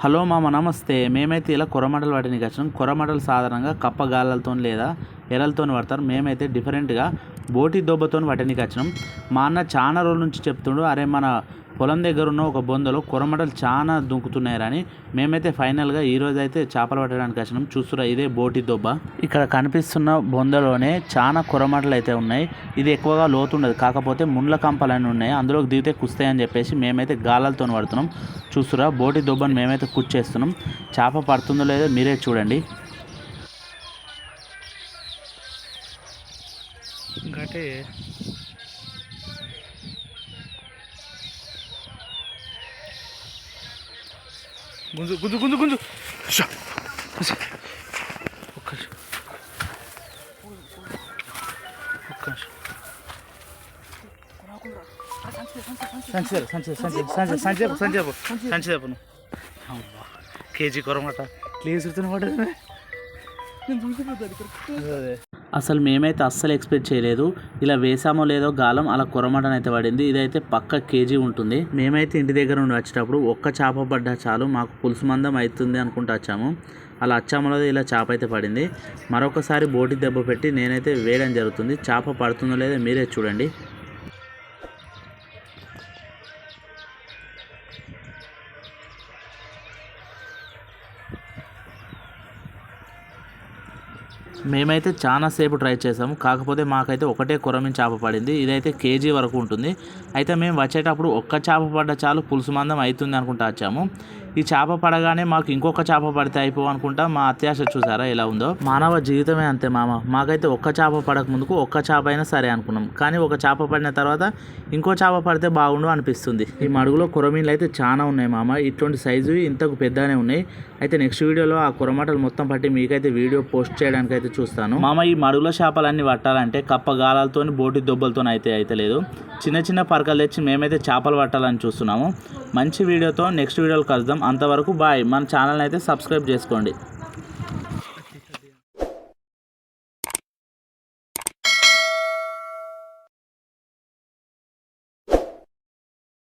Hello మామ నమస్తే. మేమైతే ఇలా కొరమడలు పట్టడానికి వచ్చినాం. కొరమడలు సాధారణంగా కప్పగాళ్ళతో లేదా ఎరలతో పడతారు. మేమైతే డిఫరెంట్గా బోటి దొబ్బతో పట్టడానికి వచ్చినాం. మా అన్న చాలా రోజుల నుంచి చెప్తుండు, అరే మన పొలం దగ్గర ఉన్న ఒక బొందలో కొరమడలు చాలా దుంకుతున్నాయని. మేమైతే ఫైనల్గా ఈరోజు అయితే చేపలు పట్టడానికి వచ్చినాం. చూస్తురా, ఇదే బోటి దొబ్బ. ఇక్కడ కనిపిస్తున్న బొందలోనే చాలా కొరమడలు అయితే ఉన్నాయి. ఇది ఎక్కువగా లోతుండదు, కాకపోతే ముండ్ల కంపలన్నీ ఉన్నాయి, అందులోకి దిగితే కుస్తాయని చెప్పేసి మేమైతే గాలాలతో పడుతున్నాం. చూస్తురా, బోటి దొబ్బను మేమైతే కుచ్చేస్తున్నాం. చేప పడుతుందో లేదో మీరే చూడండి. ఇంకటే గుంజు గుంజు గుంజు గుంజు ఒక్క సంచేపను కేజీ కొరమాట ప్లీజ్ పడ్డది. అసలు మేమైతే అస్సలు ఎక్స్పెక్ట్ చేయలేదు. ఇలా వేసామో లేదో గాలం అలా కొరమటన్ అయితే పడింది. ఇదైతే పక్క కేజీ ఉంటుంది. మేమైతే ఇంటి దగ్గర నుండి వచ్చేటప్పుడు ఒక్క చేప పడ్డా చాలు, మాకు పులుసు మందం అవుతుంది అనుకుంటూ వచ్చాము. అలా వచ్చామో ఇలా చేప అయితే పడింది. మరొకసారి బోటి దెబ్బ పెట్టి నేనైతే వేయడం జరుగుతుంది. చేప పడుతుందో లేదో మీరే చూడండి. మేమైతే చాలాసేపు ట్రై చేసాము, కాకపోతే మాకైతే ఒకటే కొరమీన చేప పడింది. ఇదైతే కేజీ వరకు ఉంటుంది. అయితే మేము వచ్చేటప్పుడు ఒక్క చేప పడ్డ చాలు పులుసు మందం అవుతుంది అనుకుంటా వచ్చాము. ఈ చేప పడగానే మాకు ఇంకొక చేప పడితే అయిపో అనుకుంటా మా అత్యాశ చూసారా ఎలా ఉందో. మానవ జీవితమే అంతే మామ. మాకైతే ఒక్క చేప పడక ముందుకు ఒక్క చేప అయినా సరే అనుకున్నాం, కానీ ఒక చేప పడిన తర్వాత ఇంకో చేప పడితే బాగుండు అనిపిస్తుంది. ఈ మడుగులో కొరమీన్లు అయితే చాలా ఉన్నాయి మామ. ఇటువంటి సైజు ఇంతకు పెద్దగానే ఉన్నాయి. అయితే నెక్స్ట్ వీడియోలో ఆ కొరమటలు మొత్తం పట్టి మీకైతే వీడియో పోస్ట్ చేయడానికి అయితే చూస్తాను మామ. ఈ మడుగుల చేపలన్నీ పట్టాలంటే కప్ప గాలాలతో బోటి దొబ్బలతో అయితే లేదు. చిన్న చిన్న పరకలు తెచ్చి మేమైతే చేపలు పట్టాలని చూస్తున్నాము. మంచి వీడియోతో నెక్స్ట్ వీడియోలో కలుద్దాం. అంతవరకు బాయ్. మన ఛానల్ని అయితే సబ్స్క్రైబ్ చేసుకోండి.